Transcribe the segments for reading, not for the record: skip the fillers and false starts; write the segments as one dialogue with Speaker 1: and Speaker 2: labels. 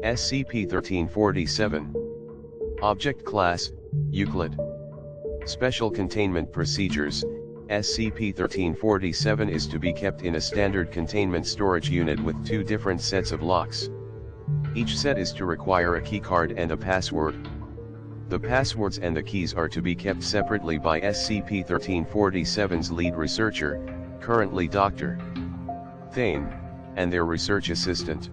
Speaker 1: SCP-1347. Object Class, Euclid. Special Containment Procedures. SCP-1347 is to be kept in a standard containment storage unit with 2 different sets of locks. Each set is to require a keycard and a password. The passwords and the keys are to be kept separately by SCP-1347's lead researcher, currently Dr. Thane, and their research assistant.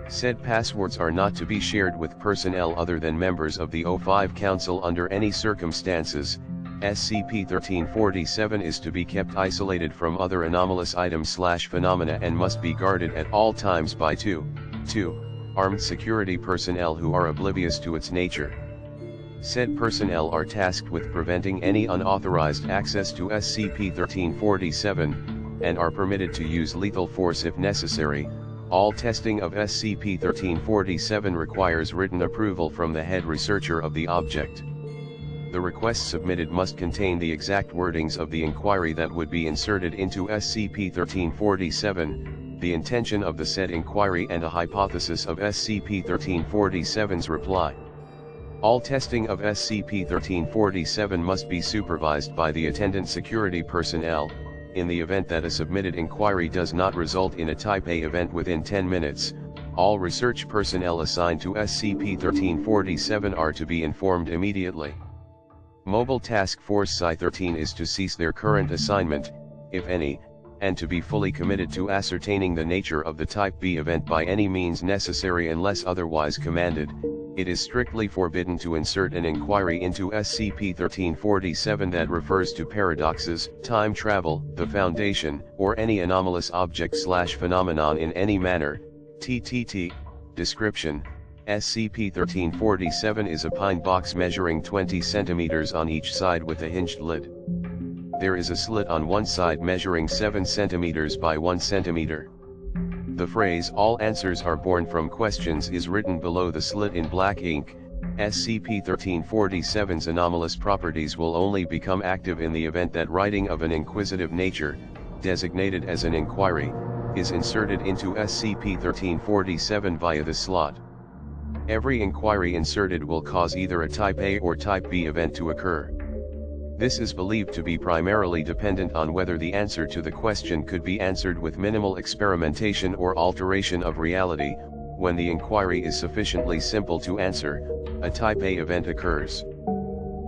Speaker 1: Said passwords are not to be shared with personnel other than members of the O5 Council under any circumstances. SCP-1347 is to be kept isolated from other anomalous items/phenomena and must be guarded at all times by 2 armed security personnel who are oblivious to its nature. Said personnel are tasked with preventing any unauthorized access to SCP-1347, and are permitted to use lethal force if necessary. All testing of SCP-1347 requires written approval from the head researcher of the object. The request submitted must contain the exact wordings of the inquiry that would be inserted into SCP-1347, the intention of the said inquiry and a hypothesis of SCP-1347's reply. All testing of SCP-1347 must be supervised by the attendant security personnel. In the event that a submitted inquiry does not result in a Type A event within 10 minutes, all research personnel assigned to SCP-1347 are to be informed immediately. Mobile Task Force Psi-13 is to cease their current assignment, if any, and to be fully committed to ascertaining the nature of the Type B event by any means necessary unless otherwise commanded. It is strictly forbidden to insert an inquiry into SCP-1347 that refers to paradoxes, time travel, the Foundation, or any anomalous object/phenomenon in any manner. Ttt Description. SCP-1347 is a pine box measuring 20 cm on each side with a hinged lid. There is a slit on one side measuring 7 cm by 1 cm. The phrase "all answers are born from questions" is written below the slit in black ink. SCP-1347's anomalous properties will only become active in the event that writing of an inquisitive nature, designated as an inquiry, is inserted into SCP-1347 via the slot. Every inquiry inserted will cause either a Type A or Type B event to occur. This is believed to be primarily dependent on whether the answer to the question could be answered with minimal experimentation or alteration of reality. When the inquiry is sufficiently simple to answer, a Type A event occurs.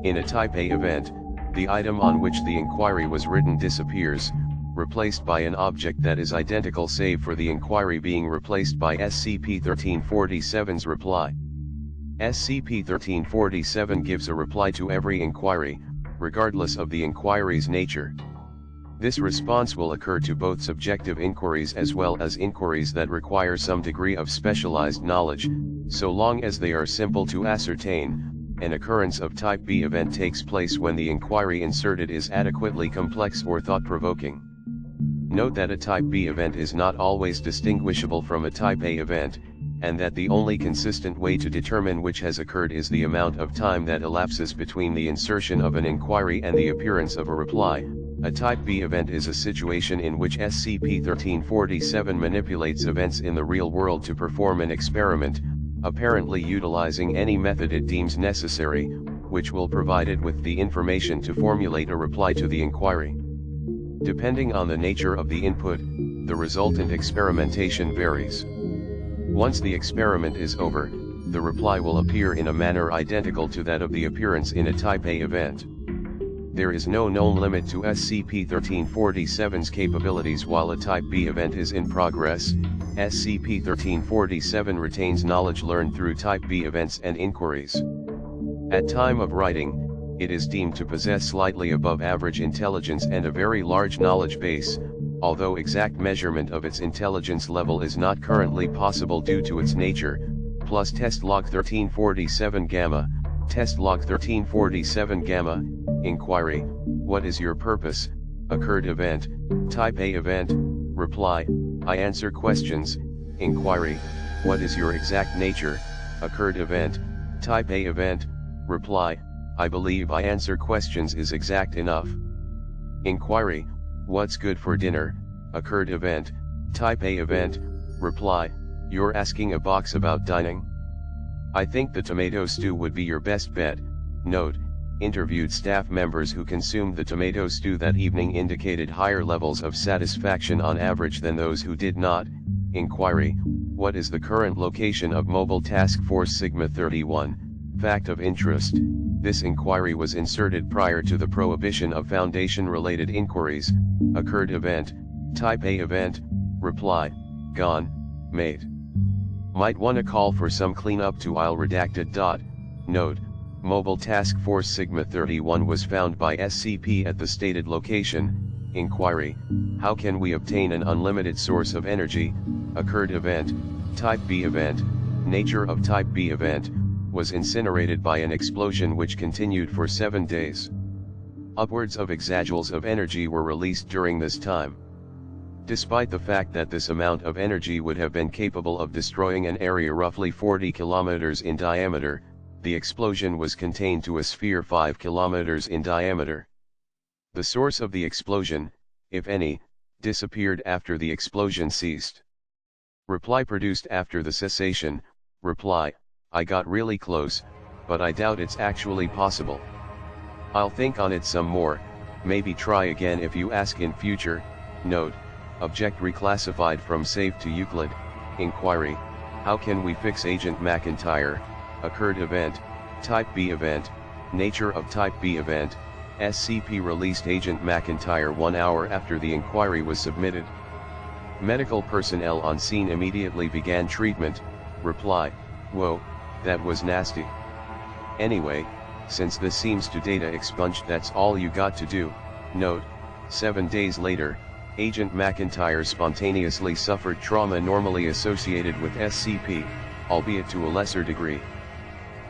Speaker 1: In a Type A event, the item on which the inquiry was written disappears, replaced by an object that is identical save for the inquiry being replaced by SCP-1347's reply. SCP-1347 gives a reply to every inquiry, regardless of the inquiry's nature. This response will occur to both subjective inquiries as well as inquiries that require some degree of specialized knowledge, so long as they are simple to ascertain. An occurrence of Type B event takes place when the inquiry inserted is adequately complex or thought-provoking. Note that a Type B event is not always distinguishable from a Type A event, and that the only consistent way to determine which has occurred is the amount of time that elapses between the insertion of an inquiry and the appearance of a reply. A Type B event is a situation in which SCP-1347 manipulates events in the real world to perform an experiment, apparently utilizing any method it deems necessary, which will provide it with the information to formulate a reply to the inquiry. Depending on the nature of the input, the resultant experimentation varies. Once the experiment is over, the reply will appear in a manner identical to that of the appearance in a Type A event. There is no known limit to SCP-1347's capabilities while a Type B event is in progress. SCP-1347 retains knowledge learned through Type B events and inquiries. At time of writing, it is deemed to possess slightly above average intelligence and a very large knowledge base, although exact measurement of its intelligence level is not currently possible due to its nature. Plus Test Log 1347 Gamma, Test Log 1347 Gamma, Inquiry, what is your purpose? Occurred event, Type A event, Reply, I answer questions. Inquiry, what is your exact nature? Occurred event, Type A event, Reply, I believe I answer questions is exact enough. Inquiry, what's good for dinner? Occurred event, Type A event, Reply, You're asking a box about dining? I think the tomato stew would be your best bet. Note, interviewed staff members who consumed the tomato stew that evening indicated higher levels of satisfaction on average than those who did not. Inquiry: what is the current location of Mobile Task Force Sigma 31? Fact of interest: this inquiry was inserted prior to the prohibition of Foundation-related inquiries. Occurred event: Type A event. Reply: gone, mate. Might wanna call for some cleanup to I'll redacted. Note: Mobile Task Force Sigma 31 was found by SCP at the stated location. Inquiry: how can we obtain an unlimited source of energy? Occurred event: Type B event. Nature of Type B event: was incinerated by an explosion which continued for 7 days. Upwards of exajoules of energy were released during this time. Despite the fact that this amount of energy would have been capable of destroying an area roughly 40 kilometers in diameter, the explosion was contained to a sphere 5 kilometers in diameter. The source of the explosion, if any, disappeared after the explosion ceased. Reply produced after the cessation: reply: I got really close, but I doubt it's actually possible. I'll think on it some more, maybe try again if you ask in future. Note: object reclassified from safe to Euclid. Inquiry: how can we fix Agent McIntyre? Occurred event: Type B event. Nature of Type B event: SCP released Agent McIntyre 1 hour after the inquiry was submitted. Medical personnel on scene immediately began treatment. Reply: whoa, that was nasty. Anyway, since this seems to data expunged, that's all you got to do. Note: 7 days later, Agent McIntyre spontaneously suffered trauma normally associated with SCP, albeit to a lesser degree.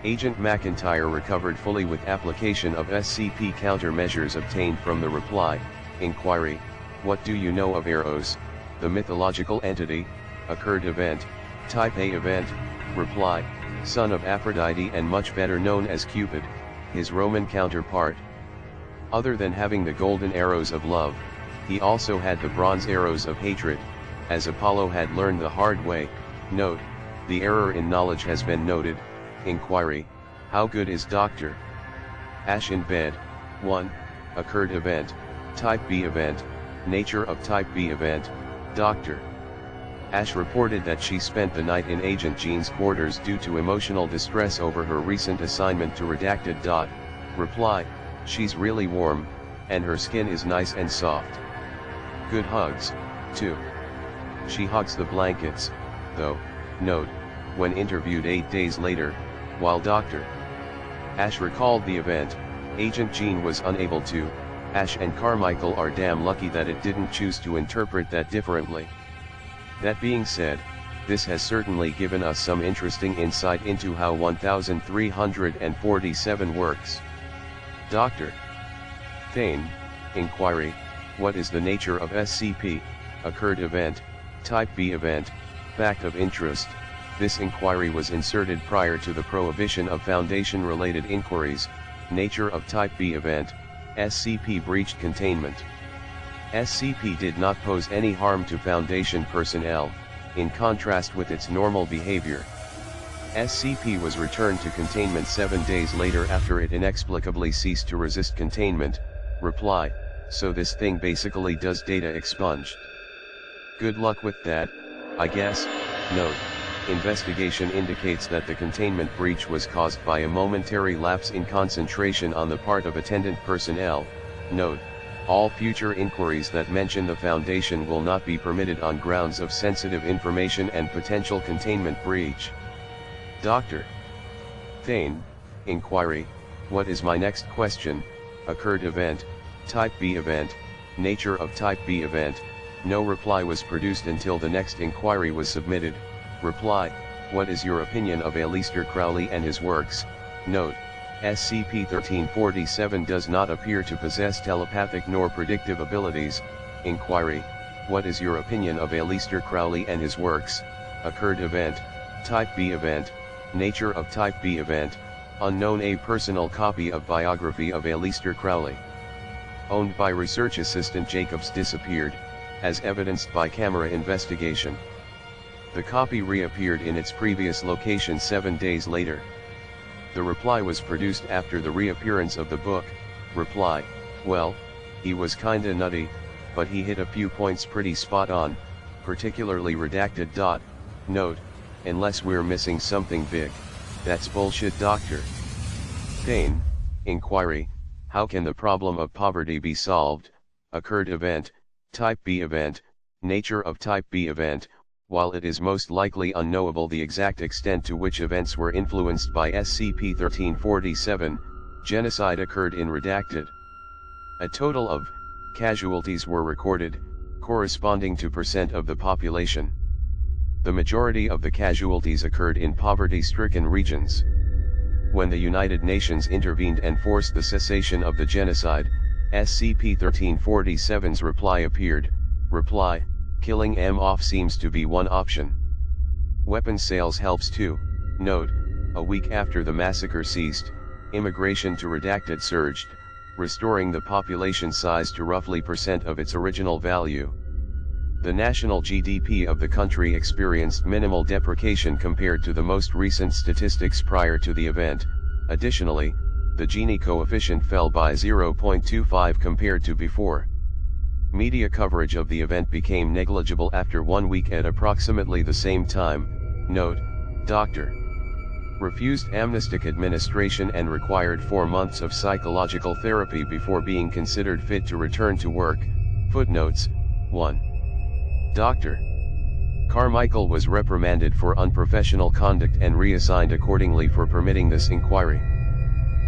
Speaker 1: Agent McIntyre recovered fully with application of SCP countermeasures obtained from the reply. Inquiry: what do you know of Eros, the mythological entity? Occurred event: Type A event. Reply: son of Aphrodite and much better known as Cupid, his Roman counterpart. Other than having the golden arrows of love, he also had the bronze arrows of hatred, as Apollo had learned the hard way. Note: the error in knowledge has been noted. Inquiry: how good is Dr. Ash in bed? 1. Occurred event: Type B event. Nature of Type B event: Dr. Ash reported that she spent the night in Agent Jean's quarters due to emotional distress over her recent assignment to redacted. Reply: she's really warm, and her skin is nice and soft. Good hugs, too. She hugs the blankets, though. Note: when interviewed 8 days later, while Dr. Ash recalled the event, Agent Jean was unable to. Ash and Carmichael are damn lucky that it didn't choose to interpret that differently. That being said, this has certainly given us some interesting insight into how 1347 works. Dr. Thane: inquiry: what is the nature of SCP? Occurred event: Type B event. Fact of interest: this inquiry was inserted prior to the prohibition of Foundation-related inquiries. Nature of Type B event: SCP breached containment. SCP did not pose any harm to Foundation personnel, in contrast with its normal behavior. SCP was returned to containment 7 days later after it inexplicably ceased to resist containment. Reply: so this thing basically does data expunged. Good luck with that, I guess. Note: investigation indicates that the containment breach was caused by a momentary lapse in concentration on the part of attendant personnel. Note: all future inquiries that mention the Foundation will not be permitted on grounds of sensitive information and potential containment breach. Dr. Thane: inquiry: what is my next question? Occurred event: Type B event. Nature of Type B event. No reply was produced until the next inquiry was submitted. Reply: what is your opinion of Aleister Crowley and his works? Note: SCP-1347 does not appear to possess telepathic nor predictive abilities. Inquiry: what is your opinion of Aleister Crowley and his works? Occurred event: Type B event. Nature of Type B event. Unknown. A personal copy of biography of Aleister Crowley, owned by research assistant Jacobs, disappeared, as evidenced by camera investigation. The copy reappeared in its previous location 7 days later. The reply was produced after the reappearance of the book. Reply: well, he was kinda nutty, but he hit a few points pretty spot on, particularly redacted. Note, unless we're missing something big, that's bullshit, Dr. Thane. Inquiry: how can the problem of poverty be solved? Occurred event, type B event, nature of type B event. While it is most likely unknowable the exact extent to which events were influenced by SCP-1347, genocide occurred in redacted. A total of casualties were recorded, corresponding to % of the population. The majority of the casualties occurred in poverty-stricken regions. When the United Nations intervened and forced the cessation of the genocide, SCP-1347's reply appeared. Reply: killing them off seems to be one option. Weapons sales helps too. Note, a week after the massacre ceased, immigration to redacted surged, restoring the population size to roughly % of its original value. The national GDP of the country experienced minimal depreciation compared to the most recent statistics prior to the event. Additionally, the Gini coefficient fell by 0.25 compared to before. Media coverage of the event became negligible after 1 week at approximately the same time. Note, Dr. refused amnestic administration and required 4 months of psychological therapy before being considered fit to return to work. Footnotes: 1. Dr. Carmichael was reprimanded for unprofessional conduct and reassigned accordingly for permitting this inquiry.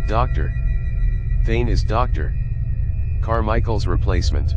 Speaker 1: Dr. Thane is Dr. Carmichael's replacement.